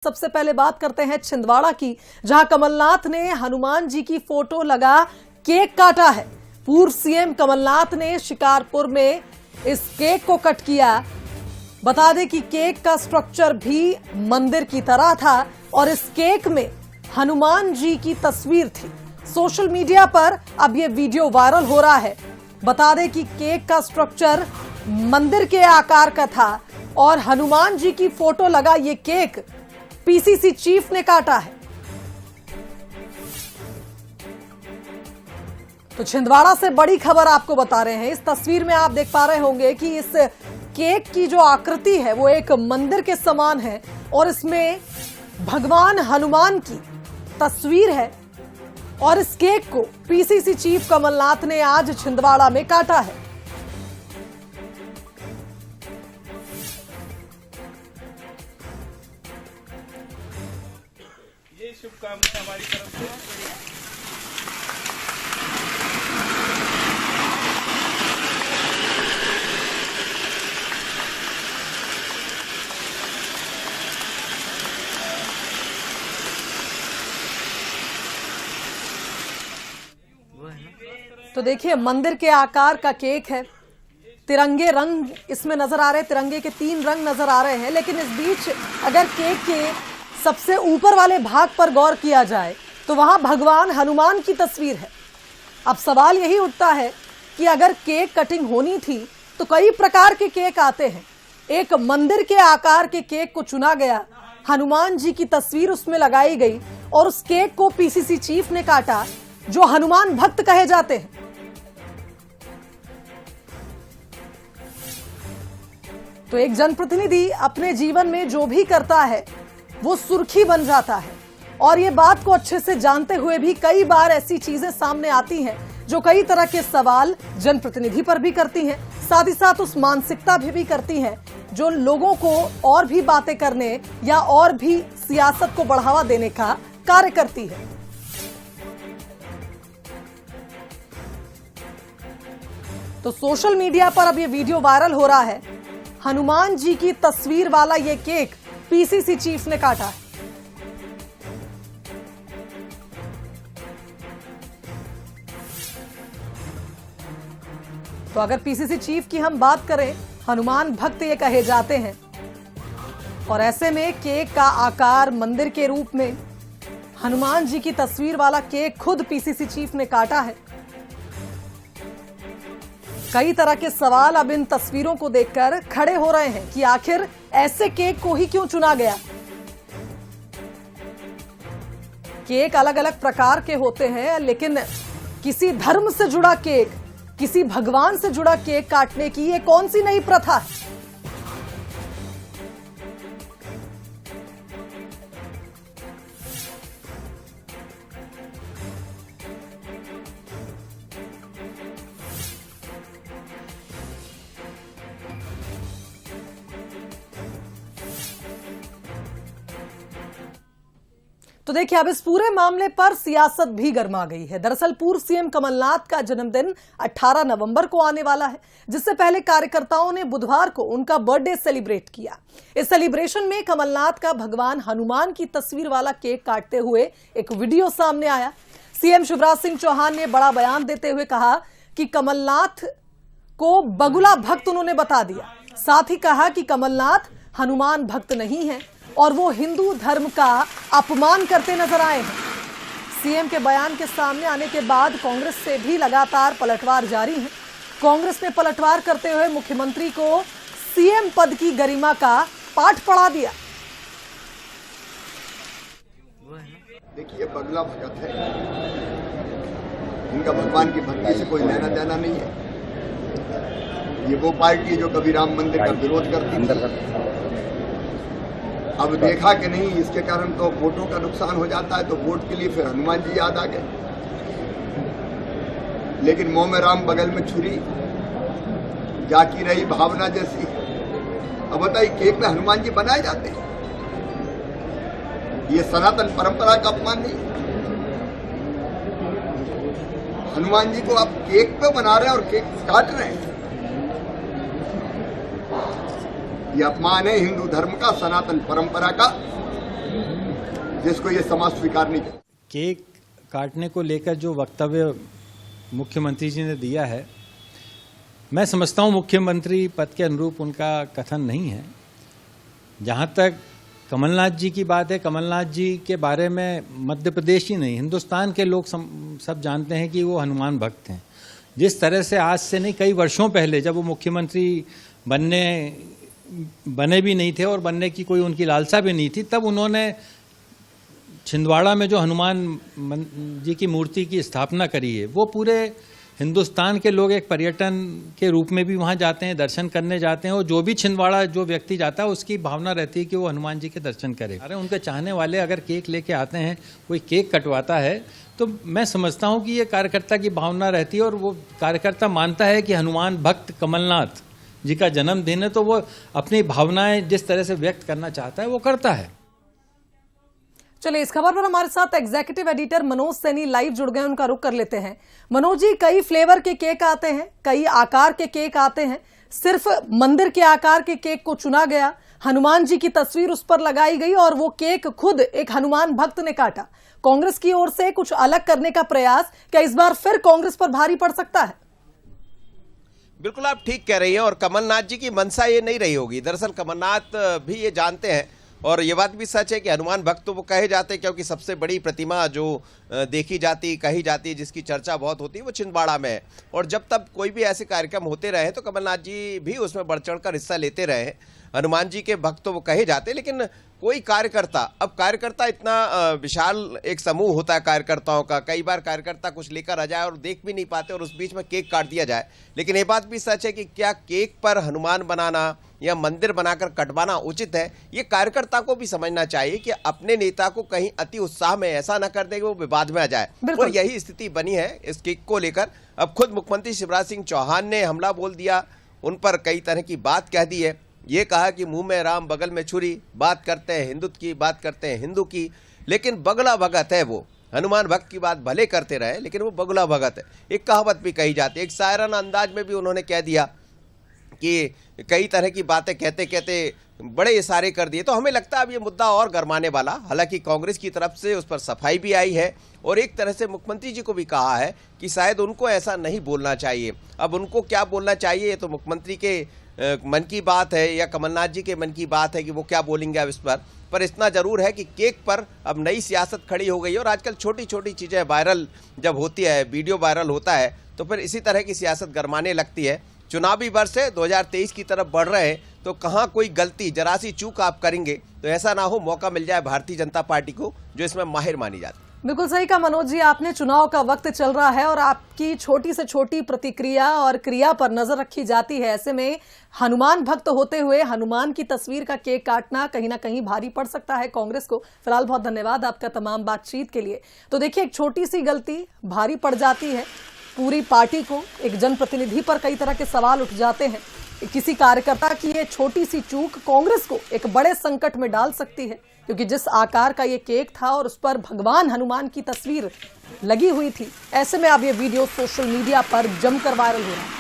सबसे पहले बात करते हैं छिंदवाड़ा की, जहां कमलनाथ ने हनुमान जी की फोटो लगा केक काटा है। पूर्व सीएम कमलनाथ ने शिकारपुर में इस केक को कट किया। बता दें कि केक का स्ट्रक्चर भी मंदिर की तरह था और इस केक में हनुमान जी की तस्वीर थी। सोशल मीडिया पर अब यह वीडियो वायरल हो रहा है। बता दें कि केक का स्ट्रक्चर मंदिर के आकार का था और हनुमान जी की फोटो लगा ये केक पीसीसी चीफ ने काटा है। तो छिंदवाड़ा से बड़ी खबर आपको बता रहे हैं। इस तस्वीर में आप देख पा रहे होंगे कि इस केक की जो आकृति है वो एक मंदिर के समान है और इसमें भगवान हनुमान की तस्वीर है और इस केक को पीसीसी चीफ कमलनाथ ने आज छिंदवाड़ा में काटा है। ये शुभकामनाएं हमारी तरफ से। तो देखिए मंदिर के आकार का केक है। तिरंगे रंग इसमें नजर आ रहे हैं, तिरंगे के 3 रंग नजर आ रहे हैं। लेकिन इस बीच अगर केक के सबसे ऊपर वाले भाग पर गौर किया जाए तो वहां भगवान हनुमान की तस्वीर है। अब सवाल यही उठता है कि अगर केक कटिंग होनी थी तो कई प्रकार के केक आते हैं। एक मंदिर के आकार के केक को चुना गया, हनुमान जी की तस्वीर उसमें लगाई गई और उस केक को पीसीसी चीफ ने काटा, जो हनुमान भक्त कहे जाते हैं। तो एक जनप्रतिनिधि अपने जीवन में जो भी करता है वो सुर्खी बन जाता है और ये बात को अच्छे से जानते हुए भी कई बार ऐसी चीजें सामने आती हैं जो कई तरह के सवाल जनप्रतिनिधि पर भी करती हैं, साथ ही साथ उस मानसिकता भी करती हैं जो लोगों को और भी बातें करने या और भी सियासत को बढ़ावा देने का कार्य करती है। तो सोशल मीडिया पर अब ये वीडियो वायरल हो रहा है। हनुमान जी की तस्वीर वाला ये केक पीसीसी चीफ ने काटा है। तो अगर पीसीसी चीफ की हम बात करें, हनुमान भक्त ये कहे जाते हैं और ऐसे में केक का आकार मंदिर के रूप में हनुमान जी की तस्वीर वाला केक खुद पीसीसी चीफ ने काटा है। कई तरह के सवाल अब इन तस्वीरों को देखकर खड़े हो रहे हैं कि आखिर ऐसे केक को ही क्यों चुना गया। केक अलग अलग प्रकार के होते हैं, लेकिन किसी धर्म से जुड़ा केक, किसी भगवान से जुड़ा केक काटने की ये कौन सी नई प्रथा है। तो देखिए अब इस पूरे मामले पर सियासत भी गर्मा गई है। दरअसल पूर्व सीएम कमलनाथ का जन्मदिन 18 नवंबर को आने वाला है, जिससे पहले कार्यकर्ताओं ने बुधवार को उनका बर्थडे सेलिब्रेट किया। इस सेलिब्रेशन में कमलनाथ का भगवान हनुमान की तस्वीर वाला केक काटते हुए एक वीडियो सामने आया। सीएम शिवराज सिंह चौहान ने बड़ा बयान देते हुए कहा कि कमलनाथ को बगुला भक्त उन्होंने बता दिया। साथ ही कहा कि कमलनाथ हनुमान भक्त नहीं है और वो हिंदू धर्म का अपमान करते नजर आए हैं। सीएम के बयान के सामने आने के बाद कांग्रेस से भी लगातार पलटवार जारी है। कांग्रेस ने पलटवार करते हुए मुख्यमंत्री को सीएम पद की गरिमा का पाठ पढ़ा दिया। देखिए बगुला भगत है, इनका भगवान की भक्ति से कोई लेना देना नहीं है। ये वो पार्टी जो कभी राम मंदिर का विरोध करती थी, अब देखा कि नहीं, इसके कारण तो वोटों का नुकसान हो जाता है, तो वोट के लिए फिर हनुमान जी याद आ गए। लेकिन मुंह में राम बगल में छुरी, जाकी रही भावना जैसी। अब बताइए केक में हनुमान जी बनाए जाते हैं, ये सनातन परंपरा का अपमान नहीं। हनुमान जी को आप केक पे बना रहे हैं और केक काट रहे हैं, ये अपमान है हिंदू धर्म का, सनातन परंपरा का। जिसको ये समाज स्वीकार नहीं करता। केक काटने को लेकर जो वक्तव्य मुख्यमंत्री जी ने दिया है, मैं समझता हूं मुख्यमंत्री पद के अनुरूप उनका कथन नहीं है। जहां तक कमलनाथ जी की बात है, कमलनाथ जी के बारे में मध्य प्रदेश ही नहीं, हिंदुस्तान के लोग सब जानते हैं कि वो हनुमान भक्त हैं। जिस तरह से आज से नहीं, कई वर्षों पहले जब वो मुख्यमंत्री बने भी नहीं थे और बनने की कोई उनकी लालसा भी नहीं थी, तब उन्होंने छिंदवाड़ा में जो हनुमान जी की मूर्ति की स्थापना करी है, वो पूरे हिंदुस्तान के लोग एक पर्यटन के रूप में भी वहाँ जाते हैं, दर्शन करने जाते हैं। और जो भी छिंदवाड़ा जो व्यक्ति जाता है, उसकी भावना रहती है कि वो हनुमान जी के दर्शन करे। अरे उनके चाहने वाले अगर केक लेके आते हैं, कोई केक कटवाता है, तो मैं समझता हूँ कि ये कार्यकर्ता की भावना रहती है और वो कार्यकर्ता मानता है कि हनुमान भक्त कमलनाथ जी का जन्मदिन है, तो वो अपनी भावनाएं जिस तरह से व्यक्त करना चाहता है वो करता है। चलिए, इस खबर पर हमारे साथ executive editor Manoj Saini live जुड़ गए, उनका रुख कर लेते हैं। मनोज जी, कई फ्लेवर के केक आते हैं, कई आकार के केक आते हैं, सिर्फ मंदिर के आकार के केक को चुना गया, हनुमान जी की तस्वीर उस पर लगाई गई और वो केक खुद एक हनुमान भक्त ने काटा। कांग्रेस की ओर से कुछ अलग करने का प्रयास क्या इस बार फिर कांग्रेस पर भारी पड़ सकता है? बिल्कुल आप ठीक कह रही हैं, और कमलनाथ जी की मंशा ये नहीं रही होगी। दरअसल कमलनाथ भी ये जानते हैं, और ये बात भी सच है कि हनुमान भक्त तो वो कहे जाते हैं, क्योंकि सबसे बड़ी प्रतिमा जो देखी जाती, कही जाती, जिसकी चर्चा बहुत होती है, वो छिंदवाड़ा में है। और जब तब कोई भी ऐसे कार्यक्रम होते रहे तो कमलनाथ जी भी उसमें बढ़ चढ़ कर हिस्सा लेते रहे हैं। हनुमान जी के भक्त तो वो कहे जाते, लेकिन कोई कार्यकर्ता, अब कार्यकर्ता इतना विशाल एक समूह होता है कार्यकर्ताओं का, कई बार कार्यकर्ता कुछ लेकर आ जाए और देख भी नहीं पाते और उस बीच में केक काट दिया जाए। लेकिन ये बात भी सच है कि क्या केक पर हनुमान बनाना या मंदिर बनाकर कटवाना उचित है? ये कार्यकर्ता को भी समझना चाहिए कि अपने नेता को कहीं अति उत्साह में ऐसा न कर दे कि वो विवाद में आ जाए, और यही स्थिति बनी है इस केक को लेकर। अब खुद मुख्यमंत्री शिवराज सिंह चौहान ने हमला बोल दिया, उन पर कई तरह की बात कह दी है। ये कहा कि मुंह में राम बगल में छुरी, बात करते हैं हिंदुत्व की, बात करते हैं हिंदू की, लेकिन बगला भगत है वो। हनुमान भक्त की बात भले करते रहे, लेकिन वो बगला भगत है। एक कहावत भी कही जाती है, एक शायराना अंदाज में भी उन्होंने कह दिया कि कई तरह की बातें कहते कहते बड़े इशारे कर दिए। तो हमें लगता है अब ये मुद्दा और गरमाने वाला। हालांकि कांग्रेस की तरफ से उस पर सफाई भी आई है, और एक तरह से मुख्यमंत्री जी को भी कहा है कि शायद उनको ऐसा नहीं बोलना चाहिए। अब उनको क्या बोलना चाहिए, ये तो मुख्यमंत्री के मन की बात है या कमलनाथ जी के मन की बात है कि वो क्या बोलेंगे अब इस पर इतना जरूर है कि केक पर अब नई सियासत खड़ी हो गई है। और आजकल छोटी छोटी चीज़ें वायरल जब होती है, वीडियो वायरल होता है, तो फिर इसी तरह की सियासत गरमाने लगती है। चुनावी वर्ष है, 2023 की तरफ बढ़ रहे हैं, तो कहाँ कोई गलती, जरा सी चूक आप करेंगे तो ऐसा ना हो मौका मिल जाए भारतीय जनता पार्टी को, जो इसमें माहिर मानी जाती है। बिल्कुल सही कहा मनोज जी आपने। चुनाव का वक्त चल रहा है और आपकी छोटी से छोटी प्रतिक्रिया और क्रिया पर नजर रखी जाती है। ऐसे में हनुमान भक्त होते हुए हनुमान की तस्वीर का केक काटना कहीं ना कहीं भारी पड़ सकता है कांग्रेस को। फिलहाल बहुत धन्यवाद आपका तमाम बातचीत के लिए। तो देखिए, एक छोटी सी गलती भारी पड़ जाती है पूरी पार्टी को, एक जनप्रतिनिधि पर कई तरह के सवाल उठ जाते हैं। किसी कार्यकर्ता की ये छोटी सी चूक कांग्रेस को एक बड़े संकट में डाल सकती है, क्योंकि जिस आकार का ये केक था और उस पर भगवान हनुमान की तस्वीर लगी हुई थी, ऐसे में अब ये वीडियो सोशल मीडिया पर जमकर वायरल हो रहा है।